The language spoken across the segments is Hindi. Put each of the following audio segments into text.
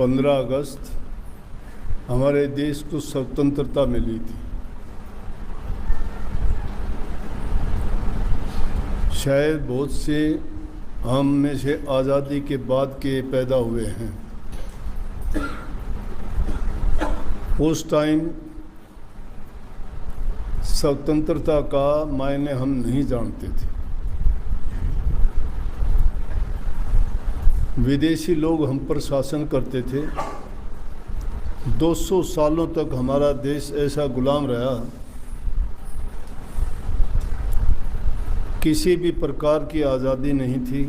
15 अगस्त हमारे देश को स्वतंत्रता मिली थी। शायद बहुत से हम में से आज़ादी के बाद के पैदा हुए हैं। उस टाइम स्वतंत्रता का मायने हम नहीं जानते थे। विदेशी लोग हम पर शासन करते थे। 200 सालों तक हमारा देश ऐसा गुलाम रहा। किसी भी प्रकार की आज़ादी नहीं थी।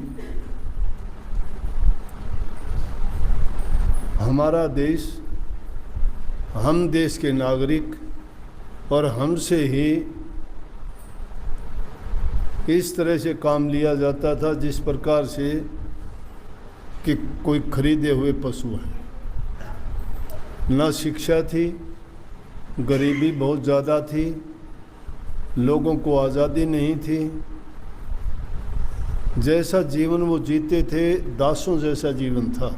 हमारा देश, हम देश के नागरिक और हमसे ही इस तरह से काम लिया जाता था जिस प्रकार से कि कोई खरीदे हुए पशु है। न शिक्षा थी, गरीबी बहुत ज़्यादा थी, लोगों को आज़ादी नहीं थी। जैसा जीवन वो जीते थे, दासों जैसा जीवन था।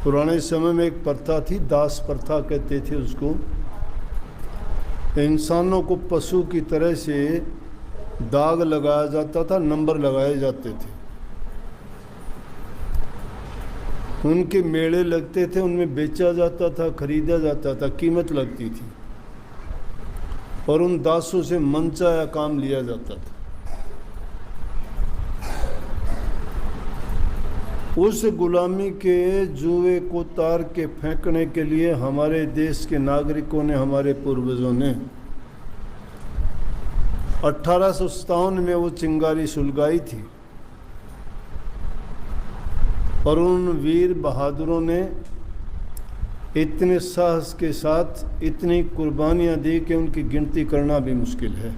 पुराने समय में एक प्रथा थी, दास प्रथा कहते थे उसको। इंसानों को पशु की तरह से दाग लगाया जाता था, नंबर लगाए जाते थे। उनके मेले लगते थे, उनमें बेचा जाता था, खरीदा जाता था, कीमत लगती थी और उन दासों से मनचाहा काम लिया जाता था। उस गुलामी के जुए को तार के फेंकने के लिए हमारे देश के नागरिकों ने, हमारे पूर्वजों ने 1857 में वो चिंगारी सुलगाई थी और उन वीर बहादुरों ने इतने साहस के साथ इतनी कुर्बानियां दी कि उनकी गिनती करना भी मुश्किल है।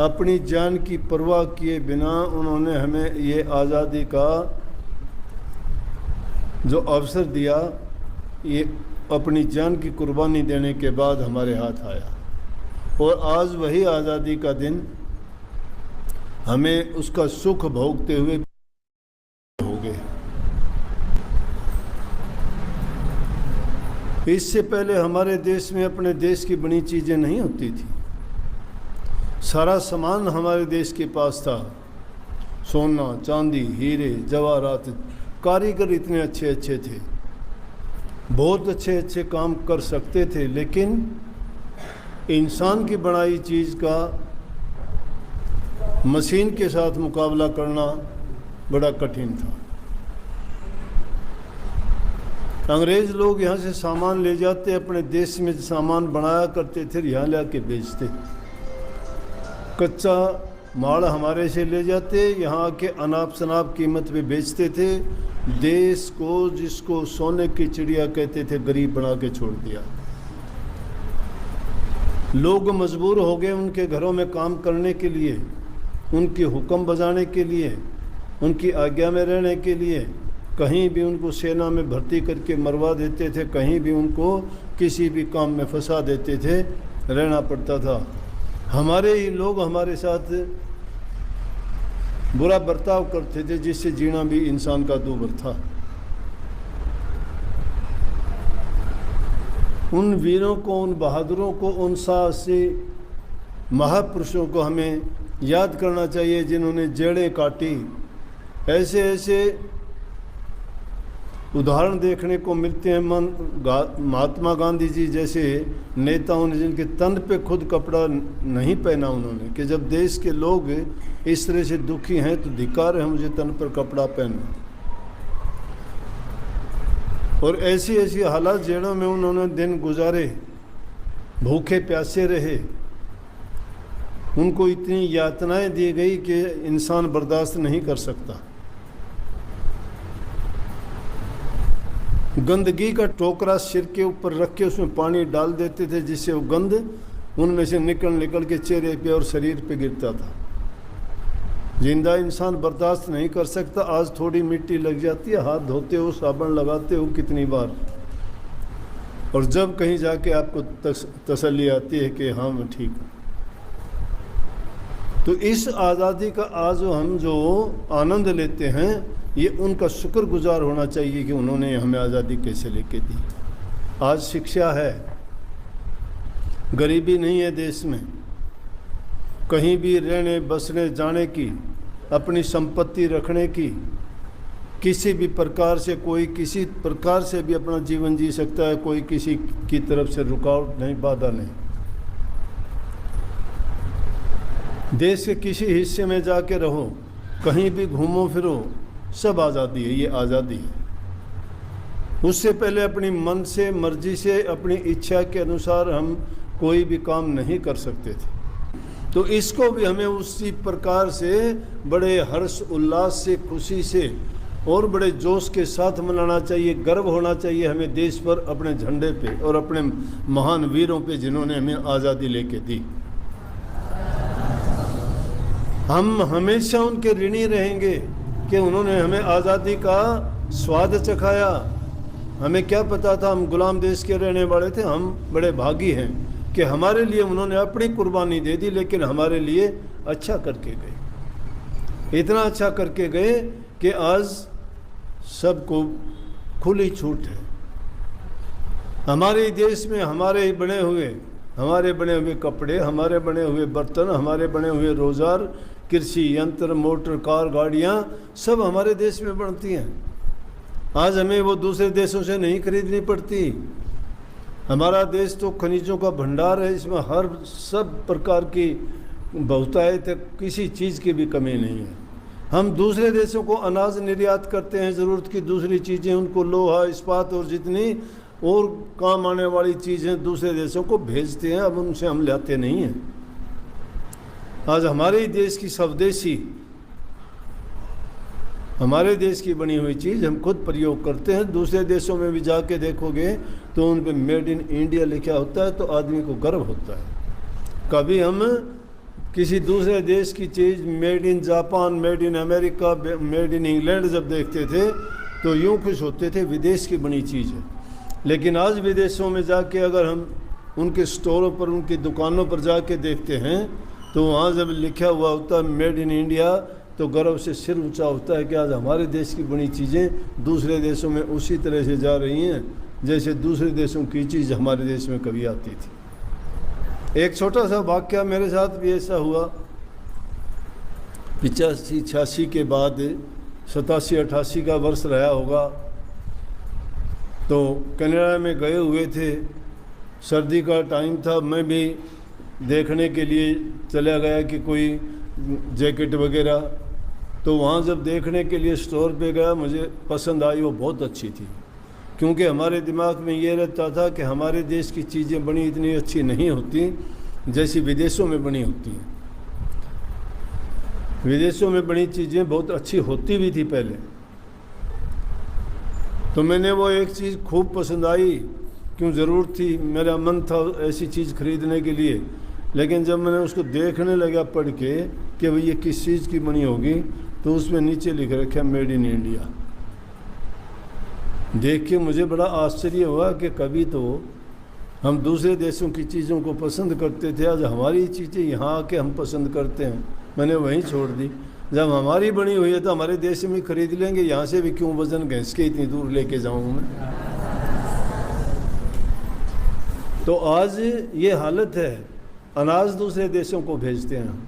अपनी जान की परवाह किए बिना उन्होंने हमें ये आज़ादी का जो अवसर दिया, ये अपनी जान की कुर्बानी देने के बाद हमारे हाथ आया। और आज वही आज़ादी का दिन हमें उसका सुख भोगते हुए हो गए। इससे पहले हमारे देश में अपने देश की बनी चीज़ें नहीं होती थी। सारा सामान हमारे देश के पास था। सोना, चांदी, हीरे, जवाहरात। कारीगर इतने अच्छे अच्छे थे, बहुत अच्छे अच्छे काम कर सकते थे, लेकिन इंसान की बनाई चीज़ का मशीन के साथ मुकाबला करना बड़ा कठिन था। अंग्रेज़ लोग यहाँ से सामान ले जाते, अपने देश में सामान बनाया करते थे, यहाँ ला के बेचते। कच्चा माल हमारे से ले जाते, यहाँ के अनाप शनाप कीमत पे बेचते थे। देश को जिसको सोने की चिड़िया कहते थे, गरीब बना के छोड़ दिया। लोग मजबूर हो गए उनके घरों में काम करने के लिए, उनके हुक्म बजाने के लिए, उनकी आज्ञा में रहने के लिए। कहीं भी उनको सेना में भर्ती करके मरवा देते थे, कहीं भी उनको किसी भी काम में फंसा देते थे, रहना पड़ता था। हमारे ही लोग हमारे साथ बुरा बर्ताव करते थे, जिससे जीना भी इंसान का दूभर था। उन वीरों को, उन बहादुरों को, उन साहसी महापुरुषों को हमें याद करना चाहिए जिन्होंने जड़ें काटी। ऐसे ऐसे उदाहरण देखने को मिलते हैं। महात्मा गांधी जी जैसे नेताओं ने, जिनके तन पे खुद कपड़ा नहीं पहना उन्होंने, कि जब देश के लोग इस तरह से दुखी हैं तो धिक्कार है मुझे तन पर कपड़ा पहनना। और ऐसी ऐसी हालात जेलों में उन्होंने दिन गुजारे, भूखे प्यासे रहे, उनको इतनी यातनाएं दी गई कि इंसान बर्दाश्त नहीं कर सकता। गंदगी का टोकरा सिर के ऊपर रख के उसमें पानी डाल देते थे, जिससे वो गंद उनमें से निकल के चेहरे पे और शरीर पे गिरता था। जिंदा इंसान बर्दाश्त नहीं कर सकता। आज थोड़ी मिट्टी लग जाती है, हाथ धोते हो, साबुन लगाते हो कितनी बार, और जब कहीं जाके आपको तसल्ली आती है कि हाँ मैं ठीक हूँ। तो इस आज़ादी का आज हम जो आनंद लेते हैं, ये उनका शुक्रगुजार होना चाहिए कि उन्होंने हमें आज़ादी कैसे लेके दी। आज शिक्षा है, गरीबी नहीं है देश में, कहीं भी रहने बसने जाने की, अपनी संपत्ति रखने की, किसी भी प्रकार से कोई किसी प्रकार से भी अपना जीवन जी सकता है, कोई किसी की तरफ से रुकावट नहीं, बाधा नहीं। देश के किसी हिस्से में जाके रहो, कहीं भी घूमो फिरो, सब आज़ादी है, ये आज़ादी है। उससे पहले अपनी मन से, मर्जी से, अपनी इच्छा के अनुसार हम कोई भी काम नहीं कर सकते थे। तो इसको भी हमें उसी प्रकार से बड़े हर्ष उल्लास से, खुशी से और बड़े जोश के साथ मनाना चाहिए। गर्व होना चाहिए हमें देश पर, अपने झंडे पे और अपने महान वीरों पे जिन्होंने हमें आज़ादी लेके दी। हम हमेशा उनके ऋणी रहेंगे कि उन्होंने हमें आज़ादी का स्वाद चखाया। हमें क्या पता था, हम गुलाम देश के रहने वाले थे। हम बड़े भागी हैं कि हमारे लिए उन्होंने अपनी कुर्बानी दे दी, लेकिन हमारे लिए अच्छा करके गए। इतना अच्छा करके गए कि आज सबको खुली छूट है। हमारे देश में हमारे बने हुए कपड़े, हमारे बने हुए बर्तन, हमारे बने हुए रोज़गार, कृषि यंत्र, मोटर, कार, गाड़ियाँ सब हमारे देश में बनती हैं। आज हमें वो दूसरे देशों से नहीं खरीदनी पड़ती। हमारा देश तो खनिजों का भंडार है, इसमें हर सब प्रकार की बहुतायत है, किसी चीज़ की भी कमी नहीं है। हम दूसरे देशों को अनाज निर्यात करते हैं, ज़रूरत की दूसरी चीज़ें, उनको लोहा, इस्पात और जितनी और काम आने वाली चीज़ें दूसरे देशों को भेजते हैं। अब उनसे हम लाते नहीं हैं। आज हमारे ही देश की स्वदेशी, हमारे देश की बनी हुई चीज़ हम खुद प्रयोग करते हैं। दूसरे देशों में भी जाके देखोगे तो उन पे मेड इन इंडिया लिखा होता है, तो आदमी को गर्व होता है। कभी हम किसी दूसरे देश की चीज़ made in Japan, made in America, made in England जब देखते थे तो यूँ खुश होते थे विदेश की बनी चीज़ है। लेकिन आज विदेशों में जाके अगर हम उनके स्टोरों पर, उनकी दुकानों पर जाके देखते हैं तो वहाँ जब लिखा हुआ होता है मेड इन इंडिया, तो गर्व से सिर ऊंचा होता है कि आज हमारे देश की बनी चीज़ें दूसरे देशों में उसी तरह से जा रही हैं जैसे दूसरे देशों की चीज़ हमारे देश में कभी आती थी। एक छोटा सा वाक़या मेरे साथ भी ऐसा हुआ। 85-86 के बाद 87-88 का वर्ष रहा होगा, तो कनाडा में गए हुए थे। सर्दी का टाइम था, मैं भी देखने के लिए चला गया कि कोई जैकेट वगैरह, तो वहाँ जब देखने के लिए स्टोर पे गया, मुझे पसंद आई, वो बहुत अच्छी थी। क्योंकि हमारे दिमाग में ये रहता था कि हमारे देश की चीज़ें बनी इतनी अच्छी नहीं होती जैसी विदेशों में बनी होती हैं। विदेशों में बनी चीज़ें बहुत अच्छी होती भी थी पहले। तो मैंने वो एक चीज़ खूब पसंद आई, क्यों ज़रूरत थी, मेरा मन था ऐसी चीज़ खरीदने के लिए। लेकिन जब मैंने उसको देखने लगा पढ़ के कि भाई ये किस चीज़ की बनी होगी, तो उसमें नीचे लिख रखा मेड इन इंडिया। देख के मुझे बड़ा आश्चर्य हुआ कि कभी तो हम दूसरे देशों की चीज़ों को पसंद करते थे, आज हमारी चीज़ें यहाँ आके हम पसंद करते हैं। मैंने वहीं छोड़ दी। जब हमारी बनी हुई है तो हमारे देश में खरीद लेंगे, यहाँ से भी क्यों वजन घिस के इतनी दूर लेके जाऊँ मैं। तो आज ये हालत है, अनाज दूसरे देशों को भेजते हैं,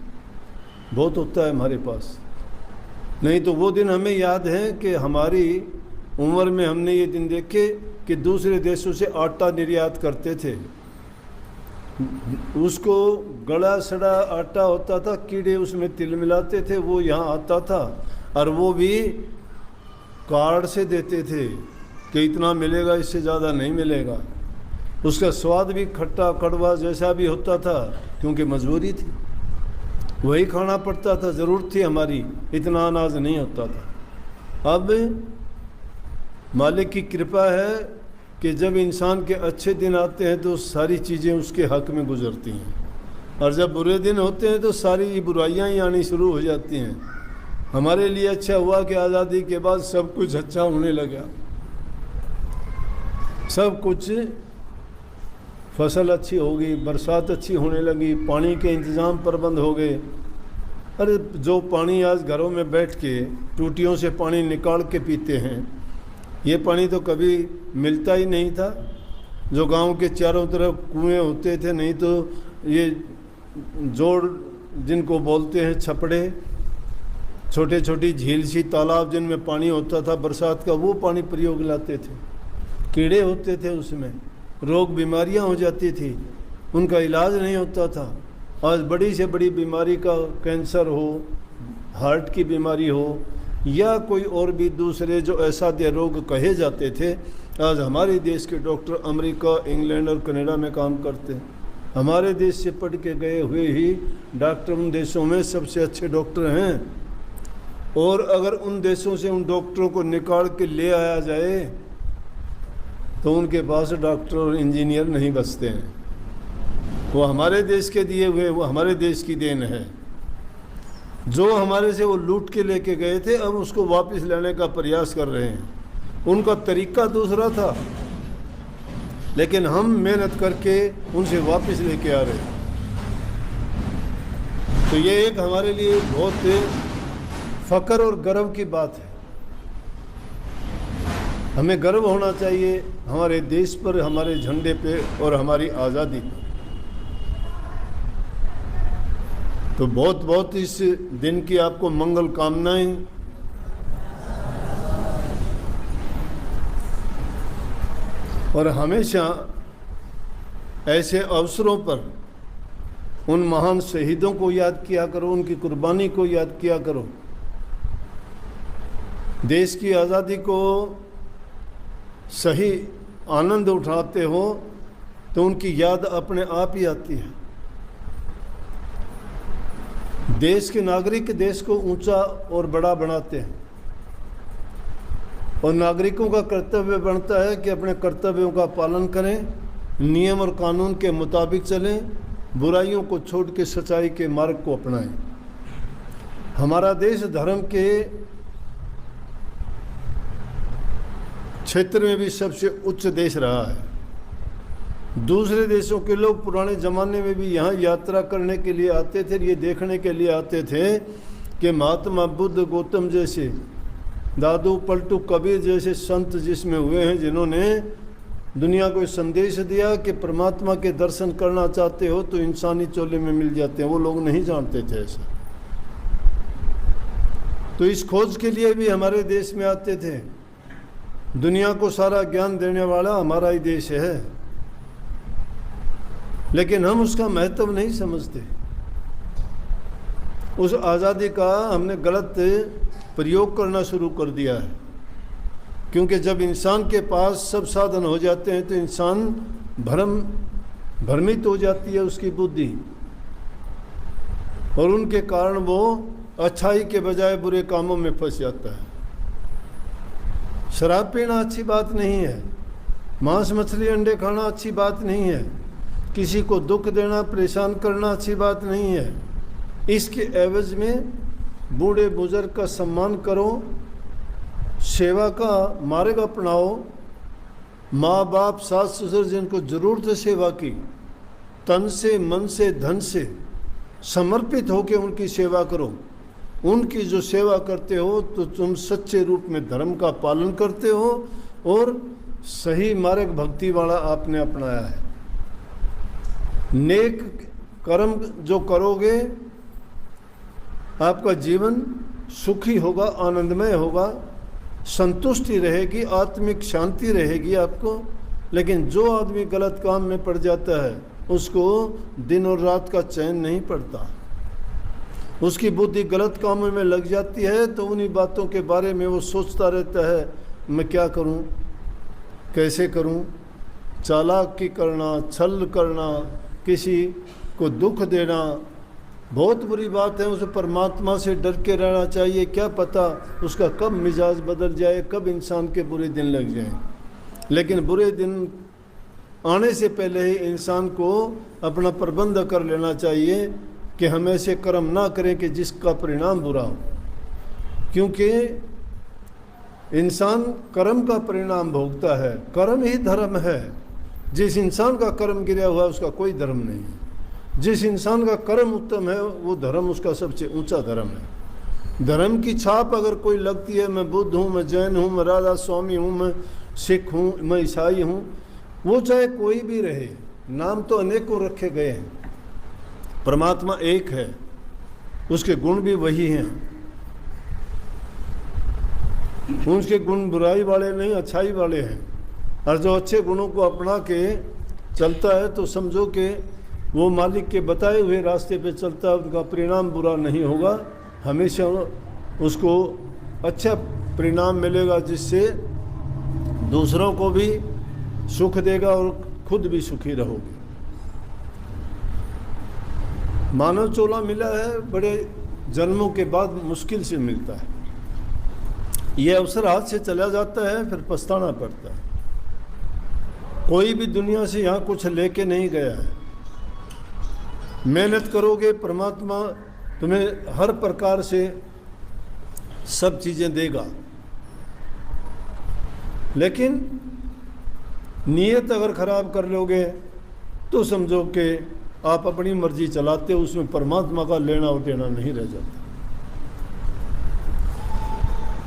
बहुत होता है हमारे पास। नहीं तो वो दिन हमें याद है कि हमारी उम्र में हमने ये दिन देखे कि दूसरे देशों से आटा निर्यात करते थे। उसको गला सड़ा आटा होता था, कीड़े उसमें तिल मिलाते थे, वो यहाँ आता था और वो भी कार्ड से देते थे कि इतना मिलेगा, इससे ज़्यादा नहीं मिलेगा। उसका स्वाद भी खट्टा कड़वा जैसा भी होता था, क्योंकि मजबूरी थी, वही खाना पड़ता था, ज़रूरत थी हमारी, इतना अनाज नहीं होता था। अब मालिक की कृपा है कि जब इंसान के अच्छे दिन आते हैं तो सारी चीज़ें उसके हक में गुजरती हैं, और जब बुरे दिन होते हैं तो सारी बुराइयां ही आनी शुरू हो जाती हैं। हमारे लिए अच्छा हुआ कि आज़ादी के बाद सब कुछ अच्छा होने लगा, सब कुछ, फसल अच्छी हो गई, बरसात अच्छी होने लगी, पानी के इंतज़ाम प्रबंध हो गए, अरे जो पानी आज घरों में बैठ के टूटियों से पानी निकाल के पीते हैं, ये पानी तो कभी मिलता ही नहीं था। जो गांव के चारों तरफ कुएं होते थे, नहीं तो ये जोड़ जिनको बोलते हैं छपड़े, छोटे छोटी झील सी तालाब जिनमें पानी होता था बरसात का, वो पानी प्रयोग लाते थे। कीड़े होते थे उसमें, रोग बीमारियां हो जाती थी, उनका इलाज नहीं होता था। आज बड़ी से बड़ी बीमारी का, कैंसर हो, हार्ट की बीमारी हो, या कोई और भी दूसरे जो असाध्य रोग कहे जाते थे, आज हमारे देश के डॉक्टर अमेरिका, इंग्लैंड और कनाडा में काम करते हैं। हमारे देश से पढ़ के गए हुए ही डॉक्टर उन देशों में सबसे अच्छे डॉक्टर हैं। और अगर उन देशों से उन डॉक्टरों को निकाल के ले आया जाए तो उनके पास डॉक्टर और इंजीनियर नहीं बचते हैं। वो हमारे देश के दिए हुए, वो हमारे देश की देन है। जो हमारे से वो लूट के लेके गए थे, अब उसको वापस लाने का प्रयास कर रहे हैं। उनका तरीका दूसरा था, लेकिन हम मेहनत करके उनसे वापस लेके आ रहे हैं। तो ये एक हमारे लिए बहुत फख्र और गर्व की बात है। हमें गर्व होना चाहिए हमारे देश पर, हमारे झंडे पे और हमारी आज़ादी पर। तो बहुत बहुत इस दिन की आपको मंगल कामनाएं। और हमेशा ऐसे अवसरों पर उन महान शहीदों को याद किया करो, उनकी कुर्बानी को याद किया करो। देश की आज़ादी को सही आनंद उठाते हो तो उनकी याद अपने आप ही आती है। देश के नागरिक देश को ऊंचा और बड़ा बनाते हैं, और नागरिकों का कर्तव्य बनता है कि अपने कर्तव्यों का पालन करें, नियम और कानून के मुताबिक चलें, बुराइयों को छोड़ के सच्चाई के मार्ग को अपनाएं। हमारा देश धर्म के क्षेत्र में भी सबसे उच्च देश रहा है। दूसरे देशों के लोग पुराने ज़माने में भी यहाँ यात्रा करने के लिए आते थे, ये देखने के लिए आते थे कि महात्मा बुद्ध, गौतम जैसे, दादू पलटू कबीर जैसे संत जिसमें हुए हैं, जिन्होंने दुनिया को संदेश दिया कि परमात्मा के दर्शन करना चाहते हो तो इंसानी चोले में मिल जाते हैं। वो लोग नहीं जानते थे ऐसा। तो इस खोज के लिए भी हमारे देश में आते थे। दुनिया को सारा ज्ञान देने वाला हमारा ही देश है, लेकिन हम उसका महत्व नहीं समझते। उस आज़ादी का हमने गलत प्रयोग करना शुरू कर दिया है, क्योंकि जब इंसान के पास सब साधन हो जाते हैं तो इंसान भ्रमित हो जाती है उसकी बुद्धि, और उनके कारण वो अच्छाई के बजाय बुरे कामों में फंस जाता है। शराब पीना अच्छी बात नहीं है, मांस मछली अंडे खाना अच्छी बात नहीं है, किसी को दुख देना, परेशान करना अच्छी बात नहीं है। इसके एवज में बूढ़े बुजुर्ग का सम्मान करो, सेवा का मार्ग अपनाओ, माँ बाप, सास ससुर जिनको जरूरत है सेवा की, तन से, मन से, धन से समर्पित होकर उनकी सेवा करो। उनकी जो सेवा करते हो तो तुम सच्चे रूप में धर्म का पालन करते हो और सही मार्ग भक्ति वाला आपने अपनाया है। नेक कर्म जो करोगे आपका जीवन सुखी होगा, आनंदमय होगा, संतुष्टि रहेगी, आत्मिक शांति रहेगी आपको। लेकिन जो आदमी गलत काम में पड़ जाता है उसको दिन और रात का चैन नहीं पड़ता। उसकी बुद्धि गलत कामों में लग जाती है तो उन्हीं बातों के बारे में वो सोचता रहता है, मैं क्या करूं, कैसे करूं। चालाकी करना, छल करना, किसी को दुख देना बहुत बुरी बात है। उसे परमात्मा से डर के रहना चाहिए। क्या पता उसका कब मिजाज बदल जाए, कब इंसान के बुरे दिन लग जाए। लेकिन बुरे दिन आने से पहले ही इंसान को अपना प्रबंध कर लेना चाहिए कि हम ऐसे कर्म ना करें कि जिसका परिणाम बुरा हो, क्योंकि इंसान कर्म का परिणाम भोगता है। कर्म ही धर्म है। जिस इंसान का कर्म गिरा हुआ है उसका कोई धर्म नहीं है। जिस इंसान का कर्म उत्तम है वो धर्म उसका सबसे ऊंचा धर्म है। धर्म की छाप अगर कोई लगती है, मैं बुद्ध हूँ, मैं जैन हूँ, मैं राधा स्वामी हूँ, मैं सिख हूँ, मैं ईसाई हूँ, वो चाहे कोई भी रहे, नाम तो अनेकों रखे गए हैं, परमात्मा एक है, उसके गुण भी वही हैं। उसके गुण बुराई वाले नहीं, अच्छाई वाले हैं। और जो अच्छे गुणों को अपना के चलता है तो समझो कि वो मालिक के बताए हुए रास्ते पे चलता है, उनका परिणाम बुरा नहीं होगा, हमेशा उसको अच्छा परिणाम मिलेगा, जिससे दूसरों को भी सुख देगा और खुद भी सुखी रहोगे। मानव चोला मिला है, बड़े जन्मों के बाद मुश्किल से मिलता है। ये अवसर हाथ से चला जाता है, फिर पछताना पड़ता है। कोई भी दुनिया से यहाँ कुछ लेके नहीं गया है। मेहनत करोगे, परमात्मा तुम्हें हर प्रकार से सब चीज़ें देगा, लेकिन नीयत अगर खराब कर लोगे तो समझो कि आप अपनी मर्जी चलाते हो, उसमें परमात्मा का लेना और देना नहीं रह जाता।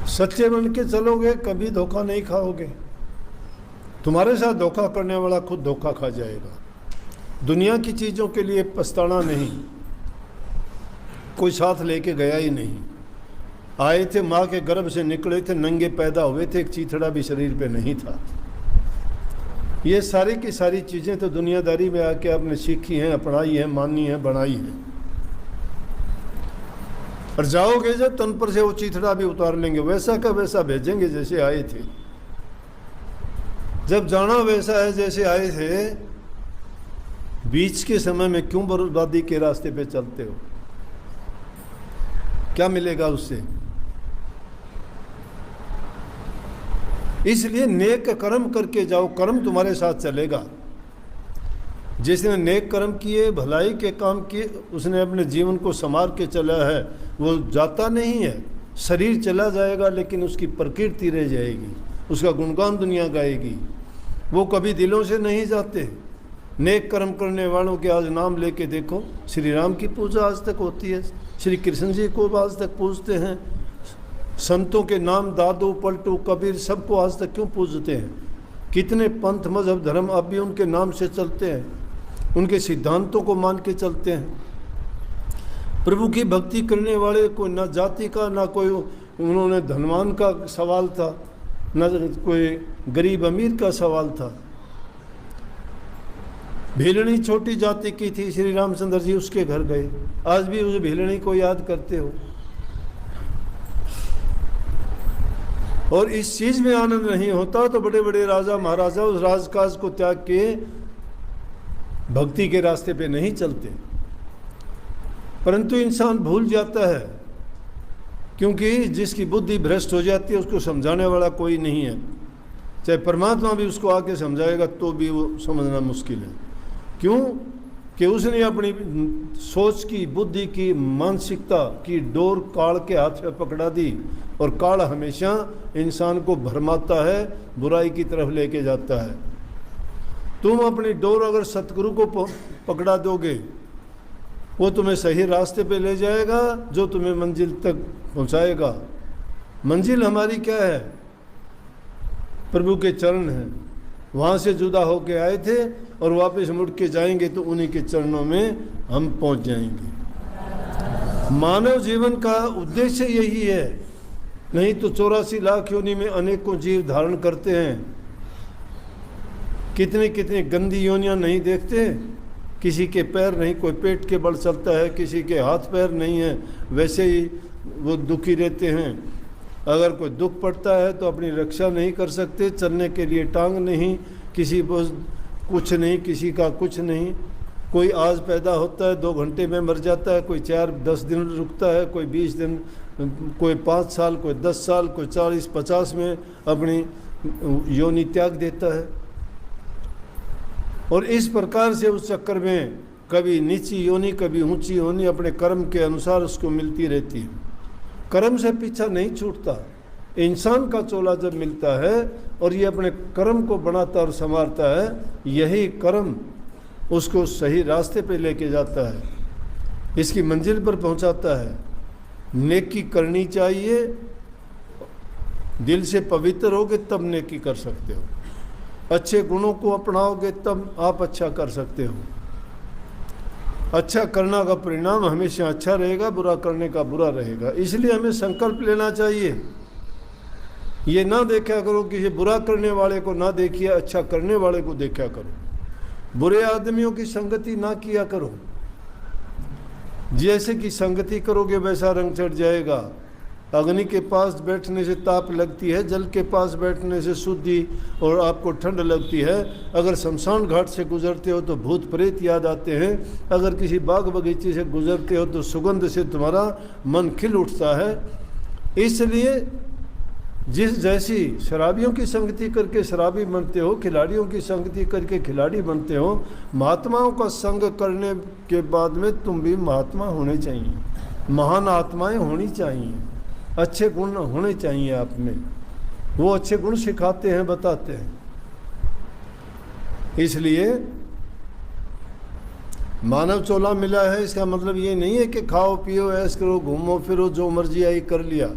सच्चे बन के चलोगे, कभी धोखा नहीं खाओगे। तुम्हारे साथ धोखा करने वाला खुद धोखा खा जाएगा। दुनिया की चीज़ों के लिए पछताना नहीं, कोई साथ लेके गया ही नहीं। आए थे माँ के गर्भ से, निकले थे नंगे, पैदा हुए थे, एक चीथड़ा भी शरीर पे नहीं था। ये सारी की सारी चीज़ें तो दुनियादारी में आके आपने सीखी हैं, अपनाई हैं, मानी हैं, बनाई हैं। और जाओगे जब तन पर से वो चीथड़ा भी उतार लेंगे, वैसा का वैसा भेजेंगे जैसे आए थे। जब जाना वैसा है जैसे आए थे, बीच के समय में क्यों बर्बादी के रास्ते पे चलते हो? क्या मिलेगा उससे? इसलिए नेक कर्म करके जाओ, कर्म तुम्हारे साथ चलेगा। जिसने नेक कर्म किए, भलाई के काम किए, उसने अपने जीवन को संवार के चला है, वो जाता नहीं है। शरीर चला जाएगा लेकिन उसकी प्रकृति रह जाएगी, उसका गुणगान दुनिया गाएगी। वो कभी दिलों से नहीं जाते। नेक कर्म करने वालों के आज नाम लेके देखो, श्री राम की पूजा आज तक होती है, श्री कृष्ण जी को आज तक पूजते हैं, संतों के नाम दादू, पलटू, कबीर, सबको आज तक क्यों पूजते हैं? कितने पंथ, मजहब, धर्म अब भी उनके नाम से चलते हैं, उनके सिद्धांतों को मान के चलते हैं। प्रभु की भक्ति करने वाले को ना जाति का, ना कोई उन्होंने धनवान का सवाल था, न कोई गरीब अमीर का सवाल था। भीलनी छोटी जाति की थी, श्री रामचंद्र जी उसके घर गए, आज भी उस भीलनी को याद करते हो। और इस चीज में आनंद नहीं होता तो बड़े बड़े राजा महाराजा उस राजकाज को त्याग के भक्ति के रास्ते पे नहीं चलते। परंतु इंसान भूल जाता है, क्योंकि जिसकी बुद्धि भ्रष्ट हो जाती है उसको समझाने वाला कोई नहीं है। चाहे परमात्मा भी उसको आके समझाएगा तो भी वो समझना मुश्किल है। क्यों? कि उसने अपनी सोच की, बुद्धि की, मानसिकता की डोर काल के हाथ में पकड़ा दी, और काल हमेशा इंसान को भरमाता है, बुराई की तरफ लेके जाता है। तुम अपनी डोर अगर सतगुरु को पकड़ा दोगे, वो तुम्हें सही रास्ते पे ले जाएगा, जो तुम्हें मंजिल तक पहुंचाएगा। मंजिल हमारी क्या है? प्रभु के चरण हैं। वहाँ से जुदा होके आए थे और वापस मुड़ के जाएंगे तो उन्हीं के चरणों में हम पहुंच जाएंगे। मानव जीवन का उद्देश्य यही है, नहीं तो 84 लाख योनि में अनेकों जीव धारण करते हैं। कितने कितने गंदी योनियां नहीं देखते? किसी के पैर नहीं, कोई पेट के बल चलता है, किसी के हाथ पैर नहीं है, वैसे ही वो दुखी रहते हैं। अगर कोई दुख पड़ता है तो अपनी रक्षा नहीं कर सकते, चलने के लिए टांग नहीं, किसी को कुछ नहीं, किसी का कुछ नहीं। कोई आज पैदा होता है 2 घंटे में मर जाता है, कोई 4-10 दिन रुकता है, कोई 20 दिन, कोई 5 साल, कोई 10 साल, कोई 40-50 में अपनी योनि त्याग देता है। और इस प्रकार से उस चक्कर में कभी नीची योनि, कभी ऊंची योनि अपने कर्म के अनुसार उसको मिलती रहती है। कर्म से पीछा नहीं छूटता। इंसान का चोला जब मिलता है और ये अपने कर्म को बनाता और संवारता है, यही कर्म उसको सही रास्ते पे लेके जाता है, इसकी मंजिल पर पहुंचाता है। नेकी करनी चाहिए, दिल से पवित्र होगे तब नेकी कर सकते हो, अच्छे गुणों को अपनाओगे तब आप अच्छा कर सकते हो। अच्छा करना का परिणाम हमेशा अच्छा रहेगा, बुरा करने का बुरा रहेगा। इसलिए हमें संकल्प लेना चाहिए। ये ना देखा करो कि ये बुरा करने वाले को ना देखिए, अच्छा करने वाले को देखा करो। बुरे आदमियों की संगति ना किया करो, जैसे कि संगति करोगे वैसा रंग चढ़ जाएगा। अग्नि के पास बैठने से ताप लगती है, जल के पास बैठने से शुद्धि और आपको ठंड लगती है। अगर शमशान घाट से गुजरते हो तो भूत प्रेत याद आते हैं, अगर किसी बाग बगीचे से गुजरते हो तो सुगंध से तुम्हारा मन खिल उठता है। इसलिए जिस जैसी शराबियों की संगति करके शराबी बनते हो, खिलाड़ियों की संगति करके खिलाड़ी बनते हो, महात्माओं का संग करने के बाद में तुम भी महात्मा होने चाहिए, महान आत्माएं होनी चाहिए, अच्छे गुण होने चाहिए आप में। वो अच्छे गुण सिखाते हैं, बताते हैं। इसलिए मानव चोला मिला है, इसका मतलब ये नहीं है कि खाओ पियो ऐश करो घूमो फिरो जो मर्जी आई कर लिया।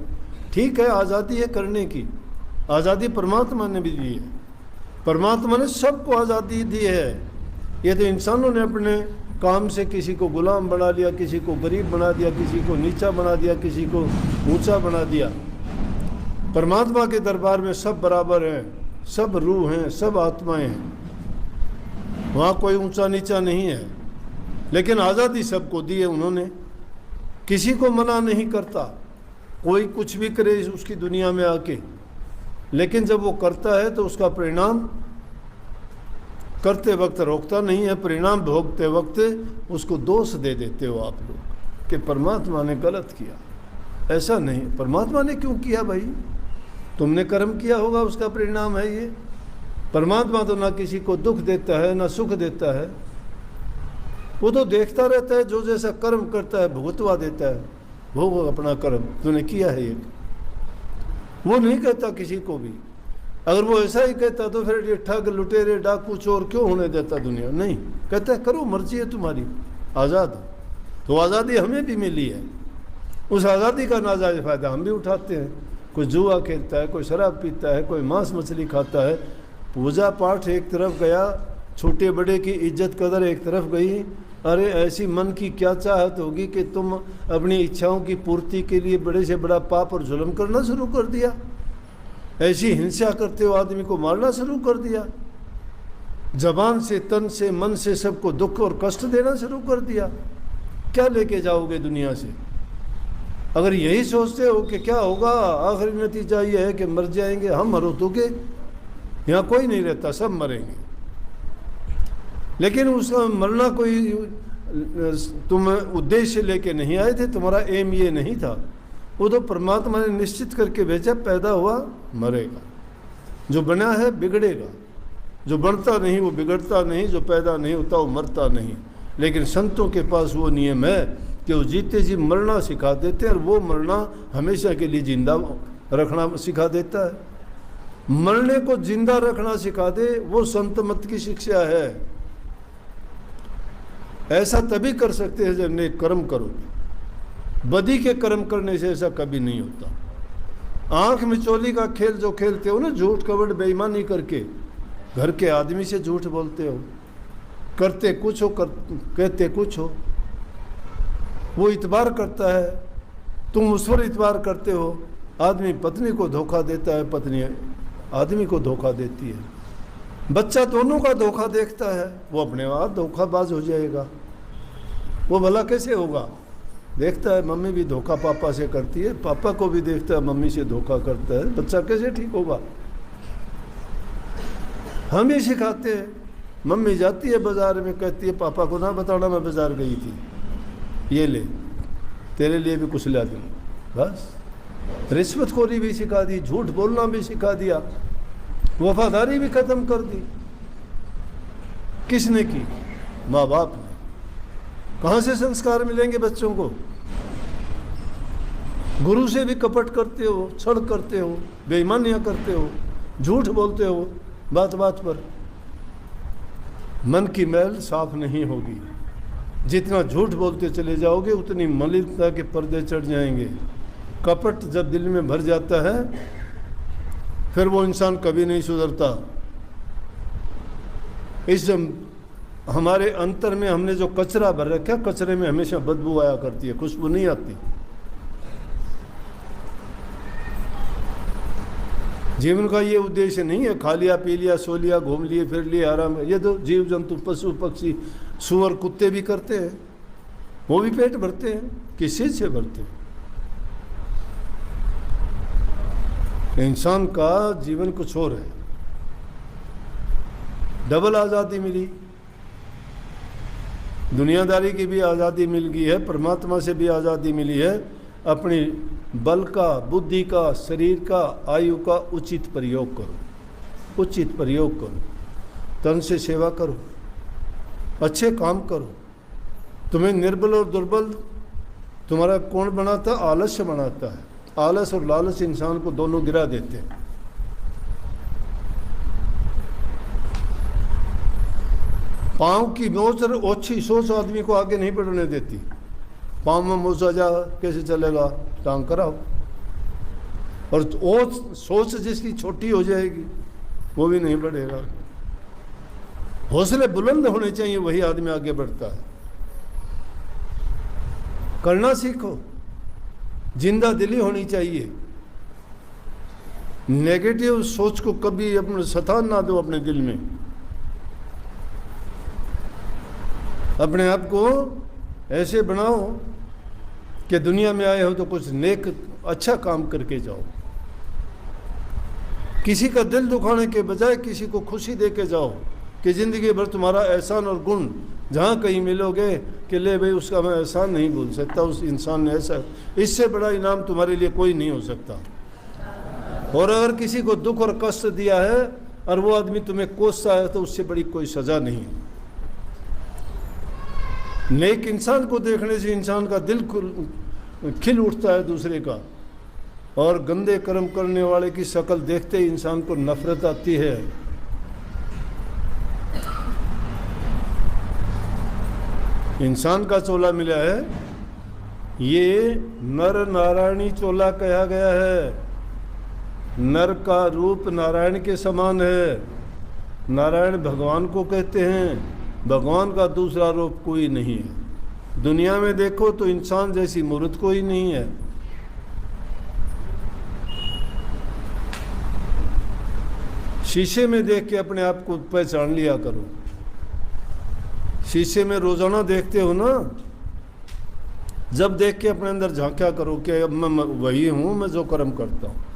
ठीक है, आज़ादी है करने की, आज़ादी परमात्मा ने भी दी है। परमात्मा ने सबको आज़ादी दी है। ये तो इंसानों ने अपने काम से किसी को गुलाम बना लिया, किसी को गरीब बना दिया, किसी को नीचा बना दिया, किसी को ऊंचा बना दिया। परमात्मा के दरबार में सब बराबर हैं, सब रूह हैं, सब आत्माएं हैं, वहाँ कोई ऊंचा नीचा नहीं है। लेकिन आज़ादी सबको दी है उन्होंने, किसी को मना नहीं करता, कोई कुछ भी करे उसकी दुनिया में आके। लेकिन जब वो करता है तो उसका परिणाम करते वक्त रोकता नहीं है, परिणाम भोगते वक्त उसको दोष दे देते हो आप लोग कि परमात्मा ने गलत किया। ऐसा नहीं, परमात्मा ने क्यों किया भाई? तुमने कर्म किया होगा, उसका परिणाम है ये। परमात्मा तो ना किसी को दुख देता है ना सुख देता है, वो तो देखता रहता है, जो जैसा कर्म करता है भुगतवा देता है। वो अपना कर्म तूने किया है ये, वो नहीं कहता किसी को भी। अगर वो ऐसा ही कहता तो फिर ये ठग लुटेरे डाकू चोर क्यों होने देता दुनिया? नहीं, कहता है करो, मर्जी है तुम्हारी, आज़ाद। तो आज़ादी हमें भी मिली है, उस आज़ादी का नाजायज फ़ायदा हम भी उठाते हैं। कोई जुआ खेलता है, कोई शराब पीता है, कोई मांस मछली खाता है। पूजा पाठ एक तरफ गया, छोटे बड़े की इज्जत कदर एक तरफ गई। अरे ऐसी मन की क्या चाहत होगी कि तुम अपनी इच्छाओं की पूर्ति के लिए बड़े से बड़ा पाप और जुल्म करना शुरू कर दिया। ऐसी हिंसा करते हो, आदमी को मारना शुरू कर दिया, जबान से तन से मन से सबको दुख और कष्ट देना शुरू कर दिया। क्या लेके जाओगे दुनिया से? अगर यही सोचते हो कि क्या होगा, आखिरी नतीजा ये है कि मर जाएंगे, हम मरो तो के, यहाँ कोई नहीं रहता, सब मरेंगे। लेकिन उसका मरना कोई तुम उद्देश्य लेके नहीं आए थे, तुम्हारा एम ये नहीं था। वो तो परमात्मा ने निश्चित करके भेजा, पैदा हुआ मरेगा, जो बना है बिगड़ेगा, जो बनता नहीं वो बिगड़ता नहीं, जो पैदा नहीं होता वो मरता नहीं। लेकिन संतों के पास वो नियम है कि वो जीते जी मरना सिखा देते हैं, और वो मरना हमेशा के लिए जिंदा रखना सिखा देता है। मरने को जिंदा रखना सिखा दे, वो संत मत की शिक्षा है। ऐसा तभी कर सकते हैं जब नेक कर्म करो, बदी के कर्म करने से ऐसा कभी नहीं होता। आंख मिचौली का खेल जो खेलते हो ना, झूठ कपट बेईमानी करके, घर के आदमी से झूठ बोलते हो, करते कुछ हो कहते कुछ हो। वो इतबार करता है, तुम उस पर इतबार करते हो। आदमी पत्नी को धोखा देता है, पत्नी आदमी को धोखा देती है, बच्चा दोनों का धोखा देखता है, वो अपने आप धोखाबाज हो जाएगा। वो भला कैसे होगा? देखता है मम्मी भी धोखा पापा से करती है, पापा को भी देखता है मम्मी से धोखा करता है, बच्चा कैसे ठीक होगा? हम ही सिखाते हैं। मम्मी जाती है बाजार में, कहती है पापा को ना बताना मैं बाजार गई थी, ये ले तेरे लिए भी कुछ ला दूँ। बस रिश्वतखोरी भी सिखा दी, झूठ बोलना भी सिखा दिया, वफादारी भी खत्म कर दी। किसने की? माँ बाप ने। कहाँ से संस्कार मिलेंगे बच्चों को? गुरु से भी कपट करते हो, छल करते हो, बेईमानियां करते हो, झूठ बोलते हो बात बात पर। मन की मैल साफ नहीं होगी। जितना झूठ बोलते चले जाओगे उतनी मलिनता के पर्दे चढ़ जाएंगे। कपट जब दिल में भर जाता है फिर वो इंसान कभी नहीं सुधरता। इस हमारे अंतर में हमने जो कचरा भर रखा, कचरे में हमेशा बदबू आया करती है, खुशबू नहीं आती। जीवन का ये उद्देश्य नहीं है खा लिया पी लिया सो लिया घूम लिए फिर लिए आराम। ये तो जीव जंतु पशु पक्षी सूअर कुत्ते भी करते हैं, वो भी पेट भरते हैं। किस चीज से भरते हैं? इंसान का जीवन कुछ और है। डबल आज़ादी मिली, दुनियादारी की भी आज़ादी मिल गई है, परमात्मा से भी आज़ादी मिली है। अपनी बल का, बुद्धि का, शरीर का, आयु का उचित प्रयोग करो, उचित प्रयोग करो। तन से सेवा करो, अच्छे काम करो। तुम्हें निर्बल और दुर्बल तुम्हारा कौन बनाता? आलस्य बनाता है। आलस और लालच इंसान को दोनों गिरा देते हैं। पाँव की मोच और ओछी सोच आदमी को आगे नहीं बढ़ने देती। पाँव में मोच आ जा कैसे चलेगा? टांग कराओ। और सोच जिसकी छोटी हो जाएगी वो भी नहीं बढ़ेगा। हौसले बुलंद होने चाहिए, वही आदमी आगे बढ़ता है। करना सीखो, जिंदा दिली होनी चाहिए। नेगेटिव सोच को कभी अपने स्थान ना दो अपने दिल में। अपने आप को ऐसे बनाओ कि दुनिया में आए हो तो कुछ नेक अच्छा काम करके जाओ। किसी का दिल दुखाने के बजाय किसी को खुशी दे के जाओ कि ज़िंदगी भर तुम्हारा एहसान और गुण जहाँ कहीं मिलोगे कि ले भाई उसका मैं एहसान नहीं भूल सकता, उस इंसान ने ऐसा, इससे बड़ा इनाम तुम्हारे लिए कोई नहीं हो सकता। और अगर किसी को दुख और कष्ट दिया है और वो आदमी तुम्हें कोसता है तो उससे बड़ी कोई सज़ा नहीं है। नेक इंसान को देखने से इंसान का दिल खिल उठता है दूसरे का, और गंदे कर्म करने वाले की शक्ल देखते ही इंसान को नफरत आती है। इंसान का चोला मिला है, ये नर नारायणी चोला कहा गया है। नर का रूप नारायण के समान है। नारायण भगवान को कहते हैं, भगवान का दूसरा रूप कोई नहीं है। दुनिया में देखो तो इंसान जैसी मूर्त कोई नहीं है। शीशे में देख के अपने आप को पहचान लिया करो। शीशे में रोजाना देखते हो ना, जब देख के अपने अंदर झांका करो कि अब मैं वही हूं, मैं जो कर्म करता हूं।